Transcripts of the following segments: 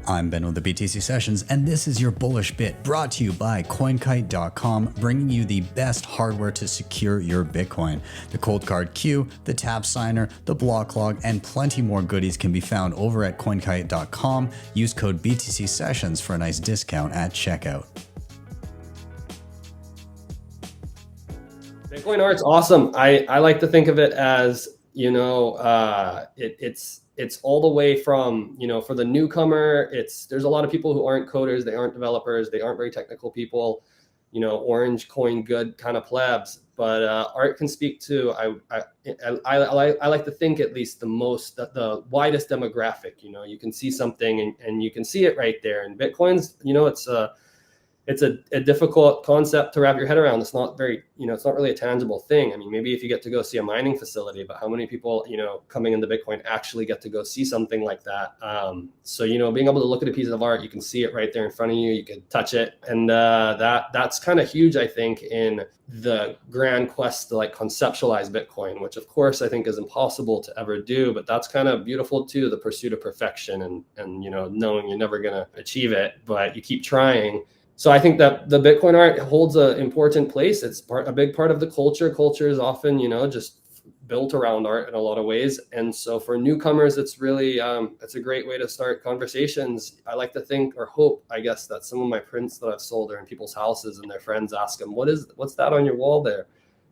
I'm Ben with the BTC Sessions, and this is your bullish bit brought to you by CoinKite.com, bringing you the best hardware to secure your Bitcoin. The Cold Card Q, the Tab Signer, the Block Log, and plenty more goodies can be found over at CoinKite.com. Use code BTC Sessions for a nice discount at checkout. Bitcoin art's awesome. I like to think of it as, it's all the way from, for the newcomer, there's a lot of people who aren't coders, they aren't developers, they aren't very technical people, orange coin good kind of plebs. But art can speak to, I like to think at least the widest demographic. You can see something and you can see it right there. And Bitcoin's, it's a difficult concept to wrap your head around. It's not very, it's not really a tangible thing. I mean, maybe if you get to go see a mining facility, but how many people, coming into Bitcoin actually get to go see something like that? So, being able to look at a piece of art, you can see it right there in front of you, you can touch it. And that's kind of huge, I think, in the grand quest to conceptualize Bitcoin, which of course I think is impossible to ever do, but that's kind of beautiful too, the pursuit of perfection and knowing you're never going to achieve it, but you keep trying. So I think that the Bitcoin art holds an important place. It's a big part of the culture. Culture is often, just built around art in a lot of ways. And so for newcomers, it's really, it's a great way to start conversations. I like to think or hope, I guess, that some of my prints that I've sold are in people's houses and their friends ask them, what's that on your wall there?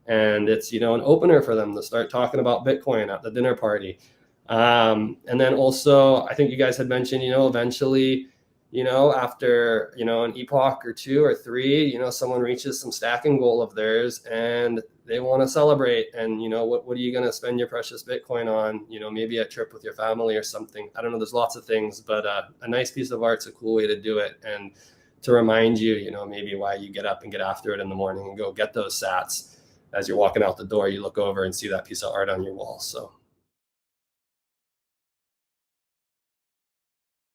And it's, an opener for them to start talking about Bitcoin at the dinner party. And then also, I think you guys had mentioned, eventually, after, an epoch or two or three, someone reaches some stacking goal of theirs and they want to celebrate. And, what are you going to spend your precious Bitcoin on? Maybe a trip with your family or something. I don't know. There's lots of things, but a nice piece of art's a cool way to do it. And to remind you, maybe why you get up and get after it in the morning and go get those sats. As you're walking out the door, you look over and see that piece of art on your wall. So